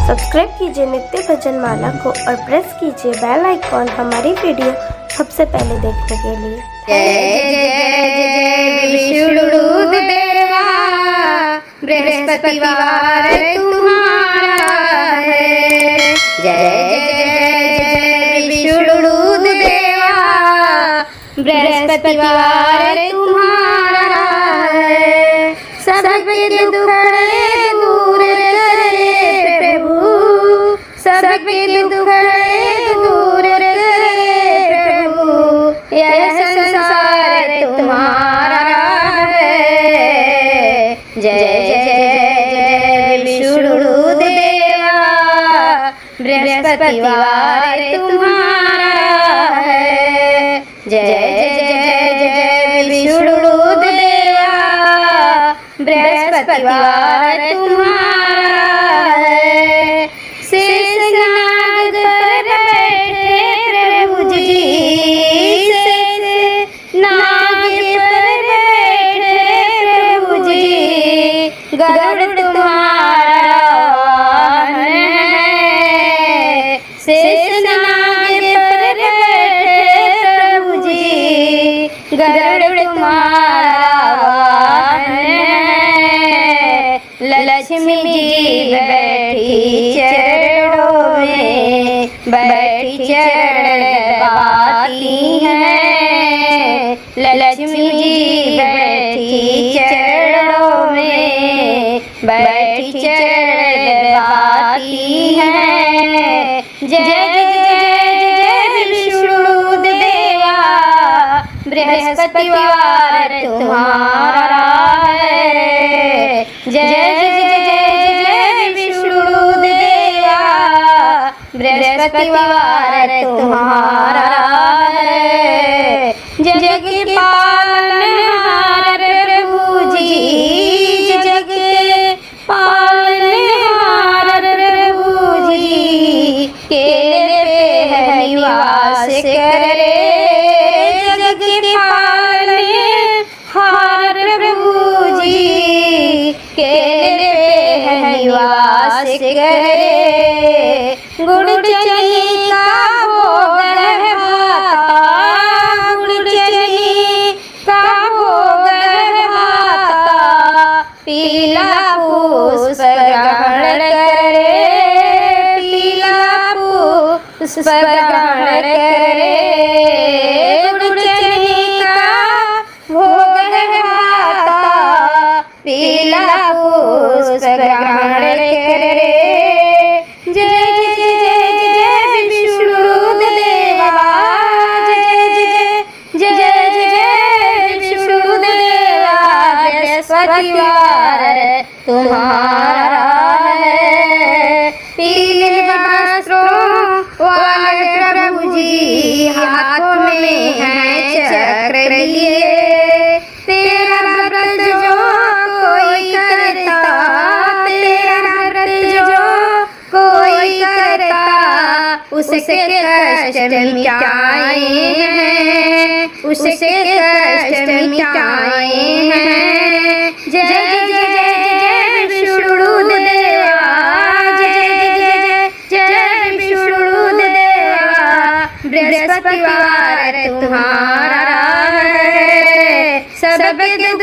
Subscribe कीजिए नित्य भजन माला को और प्रेस कीजिए बेल आइकॉन हमारी वीडियो सबसे पहले देखने के लिए। जय जय जय विष्णुदेवा, बृहस्पतिवार तुम्हारा है। जय जय विष्णुदेवा, बृहस्पतिवार तुम्हारा है। सबके दुख दूर करे प्रभु, सबके दुख दूर करे प्रभु। यह संसार तुम्हारा है। जय जय विष्णुदेवा, बृहस्पतिवार तुम्हारा है। जय जय विष्णुदेवा, बृहस्पतिवार तुम्हारा है। शेषनाग पर बैठे प्रभु जी, नाग पर बैठे प्रभु जी। गरुड़ तुम्हारा वाहन है। शेषनाग पर बैठे प्रभु जी, गरुड़ तुम्हारा वाहन है। लक्ष्मी जी बैठी चरणों में, बैठी चरण दबाती हैं। लक्ष्मी जी बैठी चरणों में, बैठी चरण दबाती हैं। जय जय विष्णुदेवा, बृहस्पतिवार तुम्हारा है। जय जय विष्णुदेवा, बृहस्पतिवार तुम्हारा है। जग के पालनहार प्रभु जी, जग के पालनहार प्रभु जी। केले पे है निवास करे, जग के पालनहार प्रभु जी। केले पे है निवास करे, गुड़ चनी का भोग है भाता, गुड़ चनी का भोग है भाता। पीला पुष्प ग्रहण करे, पीला पुष्प ग्रहण करे। गुड़ चनी का भोग है भाता, पीला पुष्प ग्रहण करे। जय जय विष्णुदेवा, जय जय विष्णुदेवा, बृहस्पतिवार तुम्हारा है। पीले वस्त्रों वाले प्रभु जी, हाथों में है चक्र लिए। तेरा व्रत जो कोई करता, तेरा व्रत जो कोई करता, उसके कष्ट मिटाए हैं, उसके कष्ट मिटाए हैं। जय जय विष्णुदेवा, जय विष्णुदेवा, बृहस्पतिवार तुम्हारा है। सबके दुख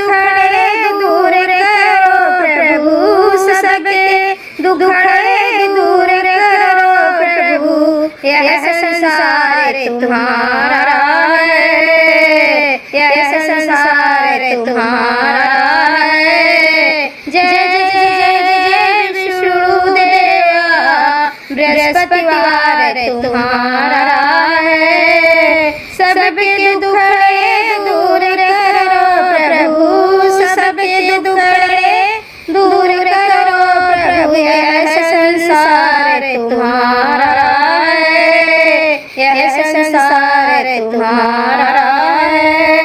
दूर करो प्रभु, सबके दुख दूर करो प्रभु। यह संसार तुम्हारा है, यह संसार तुम्हारा है। जय जय विष्णुदेवा, बृहस्पतिवार तुम्हारा